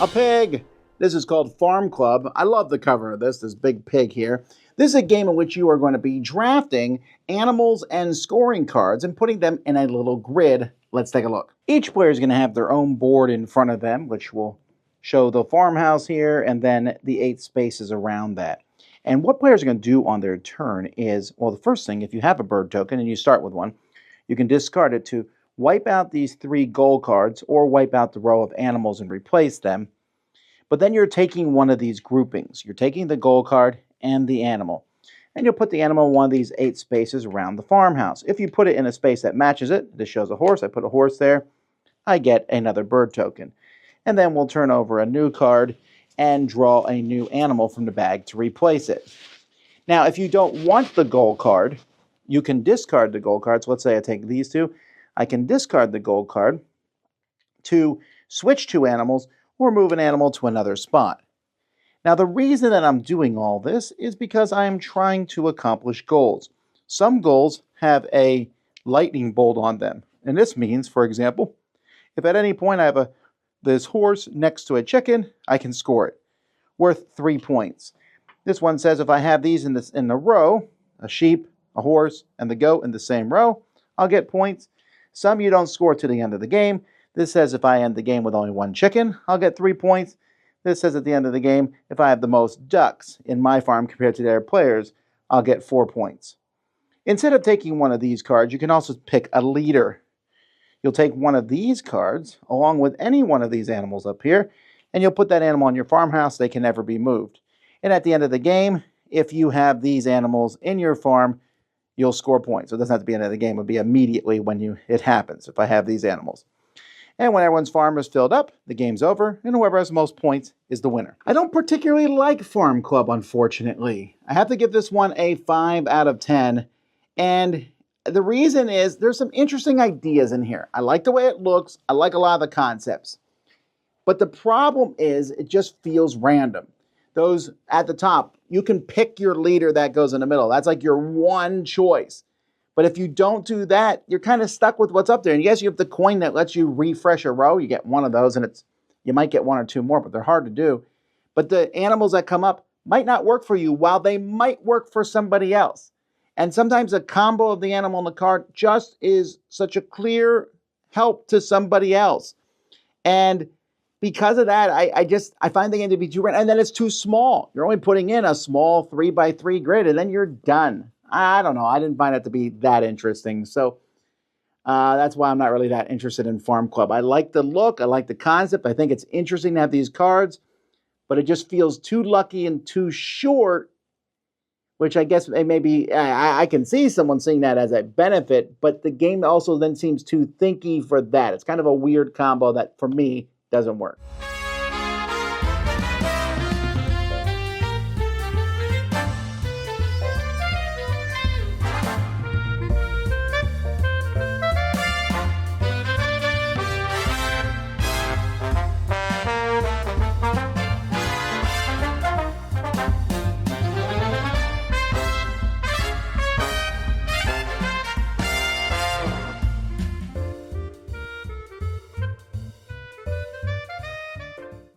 A pig! This is called Farm Club. I love the cover of this big pig here. This is a game in which you are going to be drafting animals and scoring cards and putting them in a little grid. Let's take a look. Each player is going to have their own board in front of them, which will show the farmhouse here and then the 8 spaces around that. And what players are going to do on their turn is, well, the first thing, if you have a bird token and you start with one, you can discard it to wipe out these 3 gold cards or wipe out the row of animals and replace them. But then you're taking one of these groupings. You're taking the gold card and the animal. And you'll put the animal in one of these 8 spaces around the farmhouse. If you put it in a space that matches it, this shows a horse, I put a horse there, I get another bird token. And then we'll turn over a new card and draw a new animal from the bag to replace it. Now, if you don't want the gold card, you can discard the gold cards. Let's say I take these 2. I can discard the gold card to switch 2 animals or move an animal to another spot. Now, the reason that I'm doing all this is because I am trying to accomplish goals. Some goals have a lightning bolt on them. And this means, for example, if at any point I have this horse next to a chicken, I can score it, worth 3 points. This one says if I have these in the row, a sheep, a horse, and the goat in the same row, I'll get points. Some you don't score to the end of the game. This says if I end the game with only 1 chicken, I'll get 3 points. This says at the end of the game, if I have the most ducks in my farm compared to their players, I'll get 4 points. Instead of taking one of these cards, you can also pick a leader. You'll take one of these cards along with any one of these animals up here, and you'll put that animal in your farmhouse. They can never be moved. And at the end of the game, if you have these animals in your farm, you'll score points. So it doesn't have to be at the end of the game. It'll be immediately when it happens if I have these animals. And when everyone's farm is filled up, the game's over, and whoever has the most points is the winner. I don't particularly like Farm Club, unfortunately. I have to give this one a 5 out of 10. And the reason is there's some interesting ideas in here. I like the way it looks. I like a lot of the concepts. But the problem is it just feels random. Those at the top, you can pick your leader that goes in the middle. That's like your one choice. But if you don't do that, you're kind of stuck with what's up there. And yes, you have the coin that lets you refresh a row. You get one of those, and you might get 1 or 2 more, but they're hard to do. But the animals that come up might not work for you, while they might work for somebody else. And sometimes a combo of the animal and the card just is such a clear help to somebody else. And because of that, I find the game to be too random. And then it's too small. You're only putting in a small 3x3 grid, and then you're done. I don't know. I didn't find it to be that interesting. So that's why I'm not really that interested in Farm Club. I like the look. I like the concept. I think it's interesting to have these cards. But it just feels too lucky and too short, which I guess maybe I can see someone seeing that as a benefit. But the game also then seems too thinky for that. It's kind of a weird combo that, for me, doesn't work.